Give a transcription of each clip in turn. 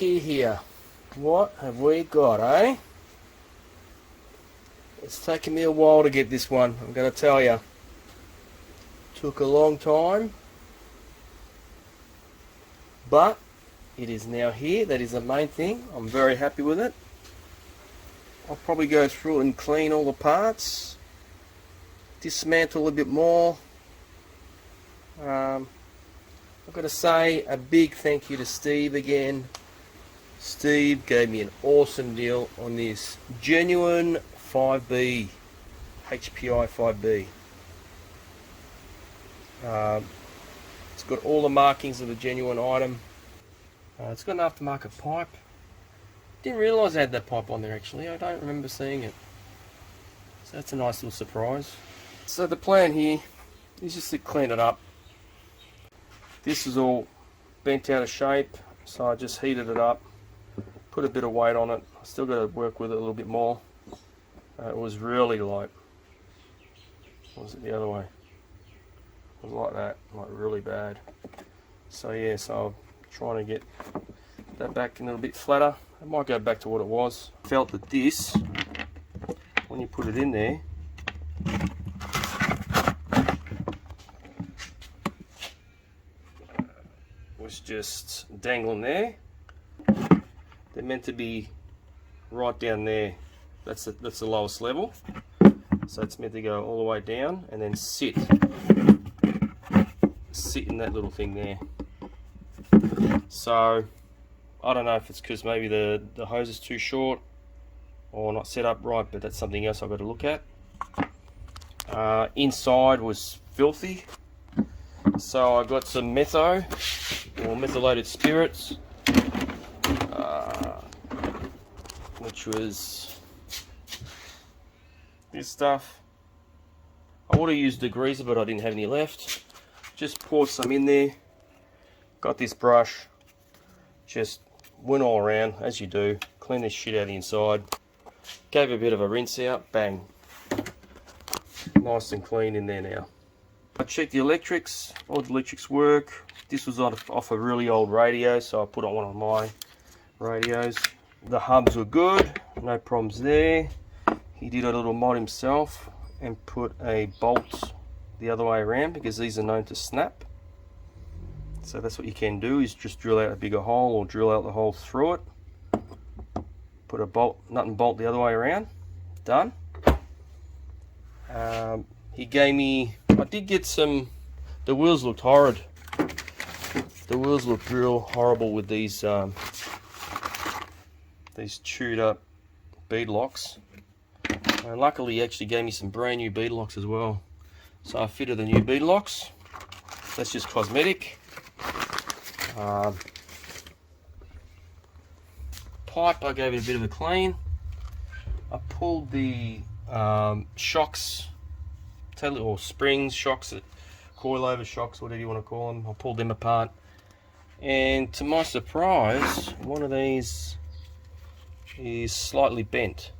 looky here. What have we got, eh? It's taken me a while to get this one, I'm going to tell you. Took a long time. But it is now here. That is the main thing. I'm very happy with it. I'll probably go through and clean all the parts. Dismantle a bit more. I've got to say a big thank you to Steve again. Steve gave me an awesome deal on this genuine 5B, HPI 5B. It's got all the markings of a genuine item. It's got an aftermarket pipe. Didn't realise I had that pipe on there actually. I don't remember seeing it. So that's a nice little surprise. So the plan here is just to clean it up. This is all bent out of shape, so I just heated it up, put a bit of weight on it. I still got to work with it a little bit more. It was really light. Or was it the other way? It was like that, like really bad. So yeah, so I'm trying to get that back a little bit flatter. It might go back to what it was. I felt that this, when you put it in there, was just dangling there. They're meant to be right down there. That's the lowest level. So it's meant to go all the way down and then sit in that little thing there. So I don't know if it's because maybe the hose is too short or not set up right, but that's something else I've got to look at. Inside was filthy. So I got some metho, or methylated spirits, which was this stuff. I would have used degreaser, but I didn't have any left. Just poured some in there. Got this brush. Just went all around, as you do. Clean this shit out the inside. Gave a bit of a rinse out. Bang. Nice and clean in there now. I checked the electrics. All the electrics work. This was off a really old radio, so I put on one of my radios. The hubs were good. No problems there. He did a little mod himself and put a bolt the other way around because these are known to snap. So that's what you can do, is just drill out a bigger hole or drill out the hole through it. Put a bolt, nut and bolt the other way around. Done. He gave me, I did get some, the wheels looked horrid. The wheels looked real horrible with these chewed up bead locks. And luckily he actually gave me some brand new bead locks as well. So I fitted the new bead locks. That's just cosmetic. Pipe, I gave it a bit of a clean. I pulled the shocks, or springs, shocks, coilover shocks, whatever you want to call them. I pulled them apart, and to my surprise, one of these is slightly bent.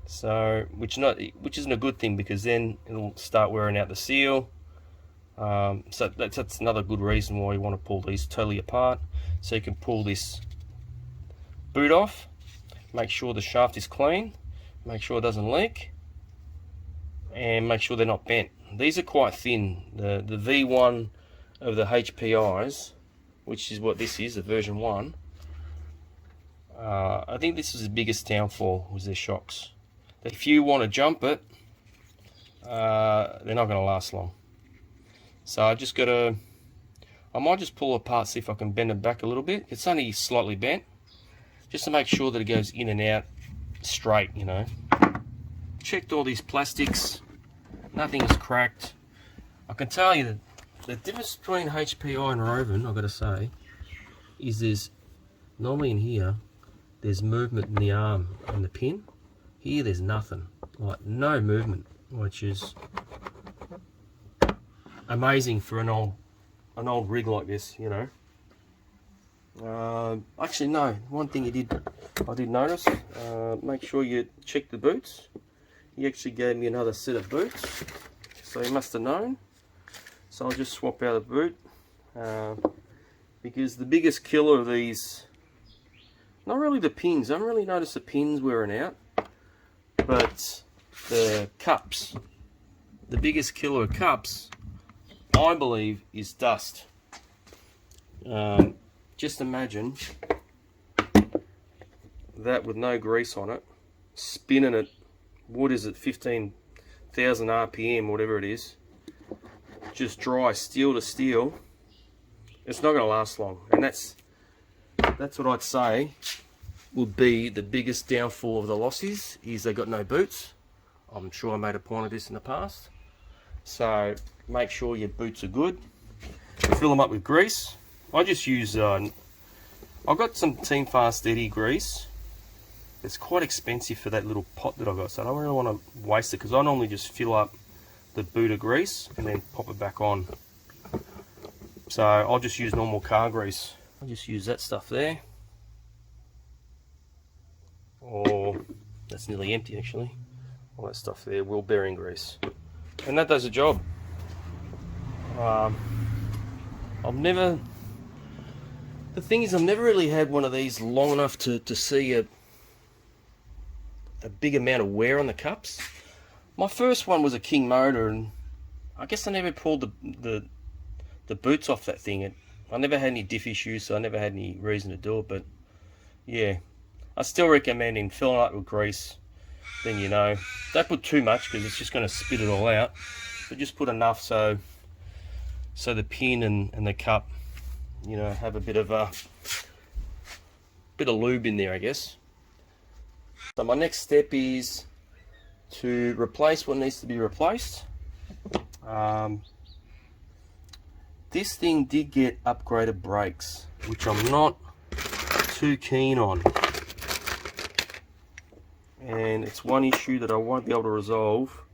So, which isn't a good thing, because then it'll start wearing out the seal. So that's another good reason why you want to pull these totally apart. So you can pull this boot off, make sure the shaft is clean, make sure it doesn't leak, and make sure they're not bent. These are quite thin. The V1 of the HPIs, which is what this is, the version 1, I think this is the biggest downfall, was their shocks. If you want to jump it, they're not going to last long. So I just got to, I might just pull it apart, see if I can bend it back a little bit. It's only slightly bent, just to make sure that it goes in and out straight, you know. Checked all these plastics, nothing is cracked. I can tell you that the difference between HPI and Roven, I've got to say, is there's, normally in here, there's movement in the arm and the pin. Here there's nothing, like no movement, which is amazing for an old rig like this, you know. Actually no, one thing I did notice, make sure you check the boots. He actually gave me another set of boots, so he must have known. So I'll just swap out a boot, because the biggest killer of these not really the pins. I haven't really noticed the pins wearing out, but the cups, the biggest killer of cups, I believe, is dust. Just imagine that with no grease on it, spinning it, what is it, 15,000 RPM, whatever it is, just dry steel to steel. It's not going to last long, and that's what I'd say would be the biggest downfall of the Lossies, is they got no boots. I'm sure I made a point of this in the past. So make sure your boots are good. Fill them up with grease. I just use, I've got some Team Fast Eddie grease. It's quite expensive for that little pot that I've got, so I don't really want to waste it, because I normally just fill up the boot of grease and then pop it back on. So I'll just use normal car grease. I'll just use that stuff there. Or that's nearly empty actually. All that stuff there, wheel bearing grease. And that does the job. The thing is, I've never really had one of these long enough to see a big amount of wear on the cups. My first one was a King motor, and I guess I never pulled the boots off that thing. I never had any diff issues, so I never had any reason to do it. But yeah, I still recommend filling up with grease. Then you know, don't put too much because it's just going to spit it all out. But just put enough so the pin and the cup, you know, have a bit of lube in there, I guess. So my next step is to replace what needs to be replaced. This thing did get upgraded brakes, which I'm not too keen on. And it's one issue that I won't be able to resolve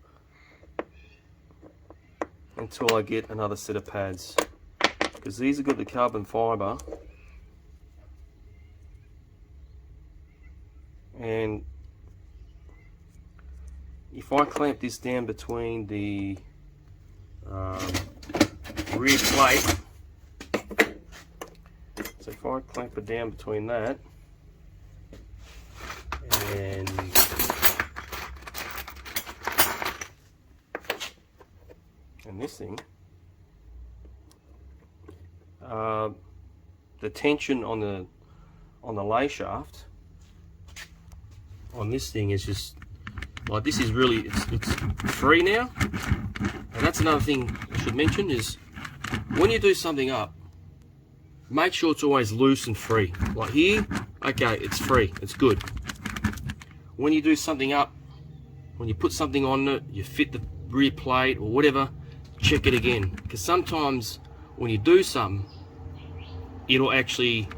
until I get another set of pads. Because these have got the carbon fibre. And if I clamp this down between the rear plate, so if I clamp it down between that and this thing, the tension on the lay shaft on this thing is just like, this is really, it's free now. And that's another thing I should mention, is when you do something up, make sure it's always loose and free. Like here, okay, it's free, it's good. When you do something up, when you put something on it, you fit the rear plate or whatever, check it again, because sometimes when you do something, it'll actually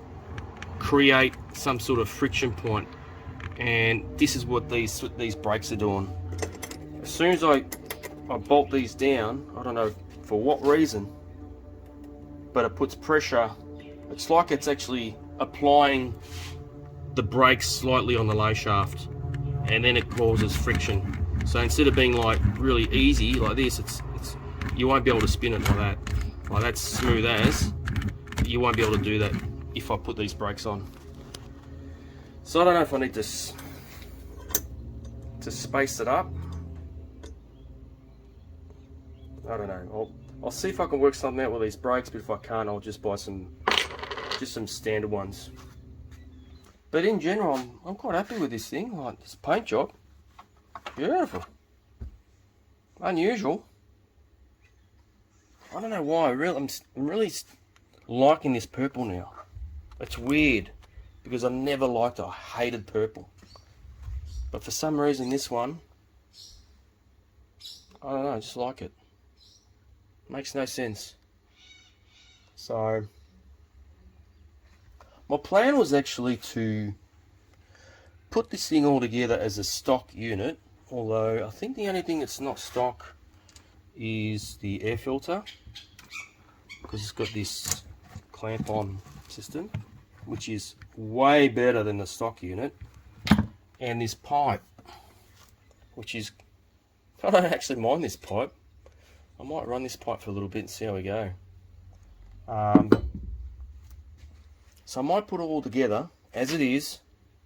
create some sort of friction point, and this is what these brakes are doing. As soon as I bolt these down, I don't know for what reason, but it puts pressure. It's like it's actually applying the brakes slightly on the lay shaft, and then it causes friction. So instead of being like really easy like this, it's you won't be able to spin it like that. Like that's smooth as. You won't be able to do that if I put these brakes on. So I don't know if I need to space it up. I don't know. I'll see if I can work something out with these brakes, but if I can't, I'll just buy some standard ones. But in general, I'm quite happy with this thing. Like this paint job, beautiful, unusual. I don't know why. I'm really liking this purple now. It's weird because I never liked it. I hated purple, but for some reason this one, I don't know, I just like it. Makes no sense. So my plan was actually to put this thing all together as a stock unit, although I think the only thing that's not stock is the air filter, because it's got this clamp on system, which is way better than the stock unit, and this pipe, which is, I don't actually mind this pipe. I might run this pipe for a little bit and see how we go. So I might put it all together as it is,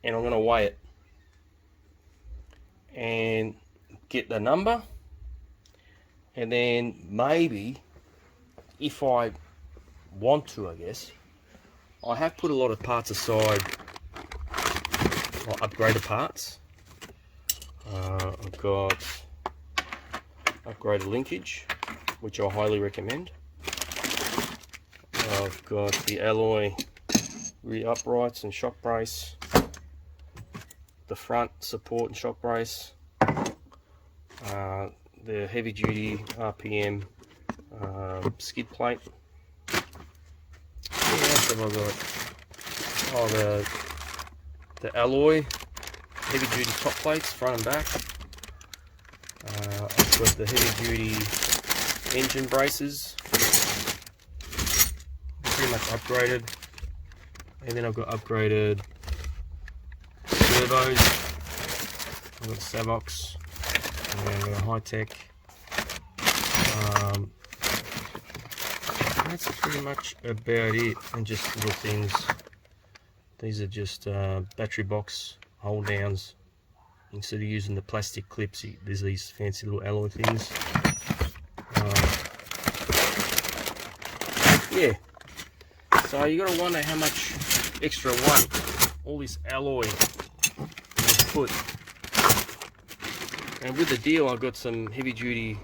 and I'm going to weigh it and get the number, and then maybe if I want to, I guess I have put a lot of parts aside, like upgraded parts. I've got upgraded linkage, which I highly recommend. I've got the alloy rear uprights and shock brace, the front support and shock brace, the heavy duty RPM skid plate. What else have I got? Oh, the alloy heavy duty top plates, front and back. I've got the heavy duty engine braces, pretty much upgraded, and then I've got upgraded turbos. I've got Savox and high-tech. That's pretty much about it, and just little things. These are just battery box hold downs. Instead of using the plastic clips, there's these fancy little alloy things. Yeah, so you gotta wonder how much extra weight all this alloy will put. And with the deal, I got some heavy duty,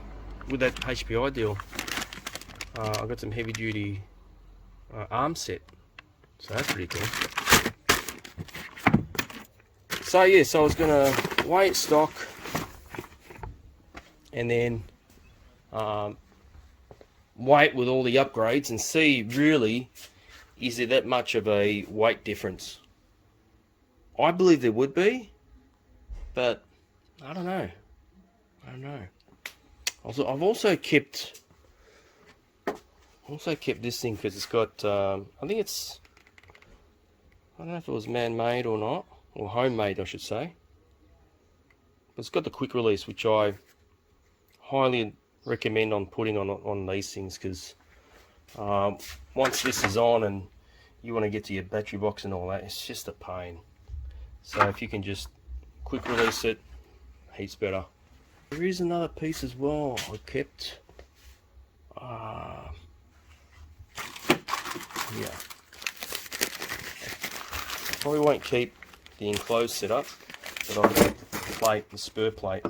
with that HPI deal, I got some heavy duty arm set, so that's pretty cool. So yeah, so I was gonna weigh it stock, and then weigh it with all the upgrades and see really, is there that much of a weight difference. I believe there would be, but I don't know. I've also kept this thing because it's got I think it's, I don't know if it was man-made or not, or homemade I should say, but it's got the quick release, which I highly recommend on putting on these things, because once this is on and you want to get to your battery box and all that, it's just a pain. So if you can just quick release it, heaps better. There is another piece as well I kept. Yeah, probably won't keep the enclosed setup, but I'll keep the plate, the spur plate.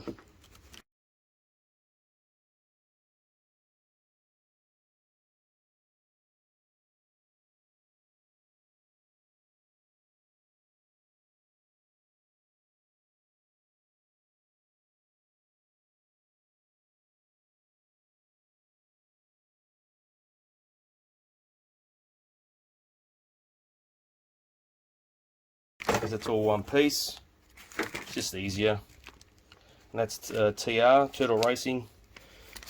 Because it's all one piece, it's just easier. And that's TR, Turtle Racing,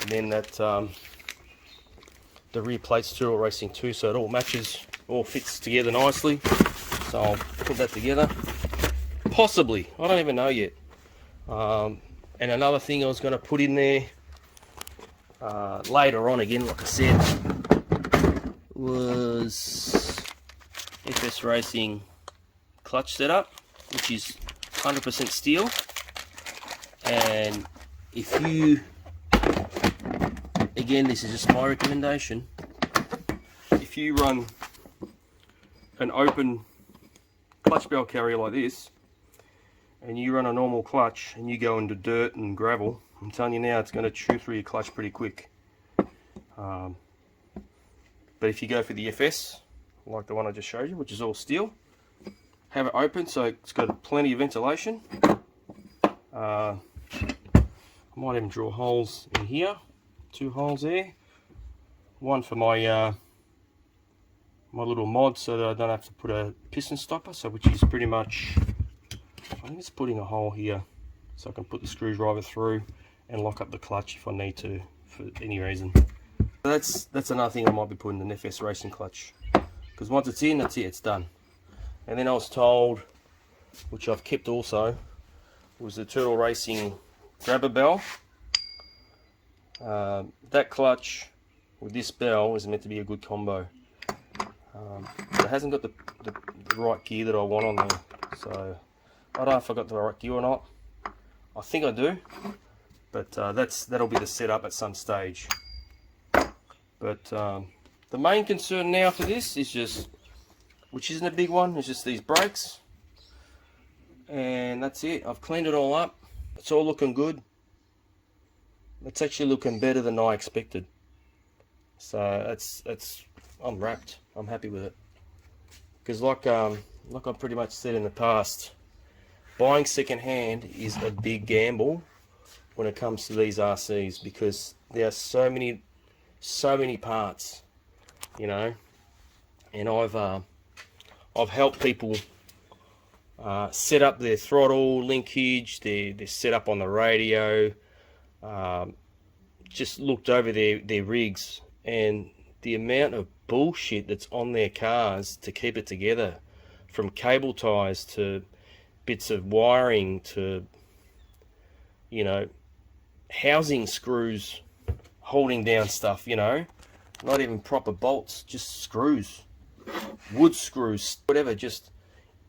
and then that the rear plate's Turtle Racing too, so it all matches, all fits together nicely. So I'll put that together, possibly, I don't even know yet. And another thing I was going to put in there later on, again like I said, was FS Racing clutch setup, which is 100% steel. And if you, again, this is just my recommendation, if you run an open clutch bell carrier like this, and you run a normal clutch and you go into dirt and gravel, I'm telling you now, it's going to chew through your clutch pretty quick. But if you go for the FS, like the one I just showed you, which is all steel, have it open so it's got plenty of ventilation. I might even draw holes in here, 2 holes there, one for my my little mod so that I don't have to put a piston stopper, so which is pretty much, I think it's putting a hole here so I can put the screwdriver through and lock up the clutch if I need to for any reason. So that's another thing I might be putting in the FS Racing clutch, because once it's in, that's it, it's done. And then I was told, which I've kept also, was the Turtle Racing grabber bell. That clutch with this bell is meant to be a good combo. It hasn't got the right gear that I want on there, so I don't know if I got the right gear or not. I think I do, but that'll be the setup at some stage. But the main concern now for this is just, which isn't a big one, is just these brakes, and that's it. I've cleaned it all up. It's all looking good. It's actually looking better than I expected. So I'm wrapped. I'm happy with it. Because like I pretty much said in the past, buying second hand is a big gamble when it comes to these RCs, because there are so many parts, you know. And I've helped people set up their throttle linkage, their setup on the radio, just looked over their rigs, and the amount of bullshit that's on their cars to keep it together, from cable ties to bits of wiring to, you know, housing screws holding down stuff, you know, not even proper bolts, just screws, wood screws, whatever, just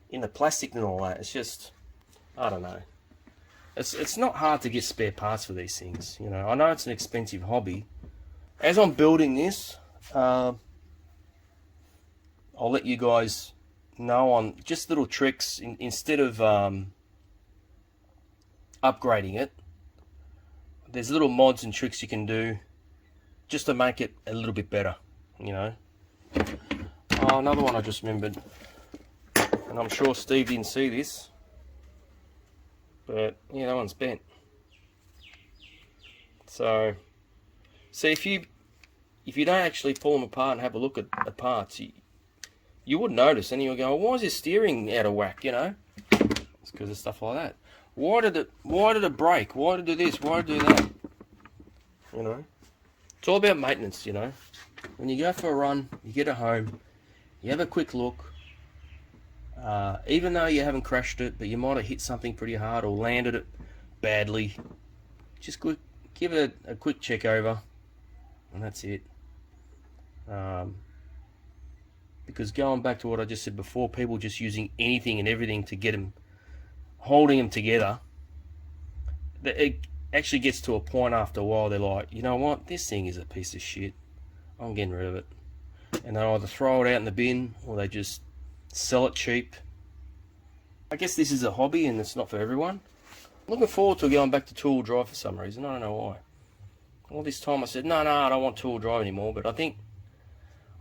in the plastic and all that. It's just, I don't know. It's not hard to get spare parts for these things, you know. I know it's an expensive hobby. As I'm building this, I'll let you guys know on just little tricks. Instead of upgrading it, there's little mods and tricks you can do just to make it a little bit better, you know. Oh, another one I just remembered, and I'm sure Steve didn't see this, but yeah, that one's bent. So see, if you don't actually pull them apart and have a look at the parts, you would notice, and you'll go, why is this steering out of whack, you know? It's because of stuff like that. Why did it break? Why did it do this? Why did it do that? You know? It's all about maintenance, you know? When you go for a run, you get it home, you have a quick look, even though you haven't crashed it, but you might have hit something pretty hard or landed it badly, just give it a quick check over, and that's it. Because going back to what I just said before, people just using anything and everything to get them, holding them together, it actually gets to a point after a while, they're like, you know what, this thing is a piece of shit, I'm getting rid of it. And they either throw it out in the bin, or they just sell it cheap. I guess this is a hobby and it's not for everyone. I'm looking forward to going back to two-wheel drive for some reason. I don't know why. All this time I said, no, I don't want two-wheel drive anymore, but I think,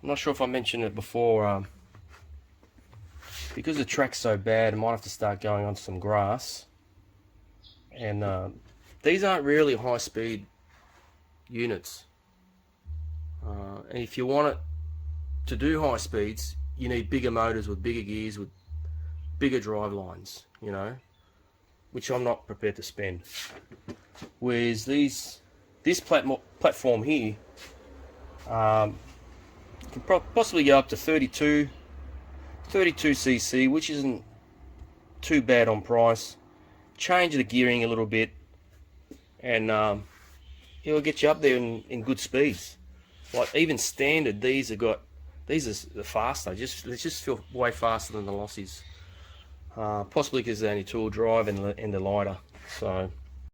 I'm not sure if I mentioned it before, because the track's so bad, I might have to start going on some grass. And these aren't really high-speed units. And if you want it to do high speeds, you need bigger motors with bigger gears with bigger drive lines, you know, which I'm not prepared to spend. Whereas this platform here can possibly go up to 32 cc, which isn't too bad on price. Change the gearing a little bit, and it'll get you up there in good speeds. Like even standard, these are faster. They just feel way faster than the Lossies. Possibly because they're only two-wheel drive and they're lighter. So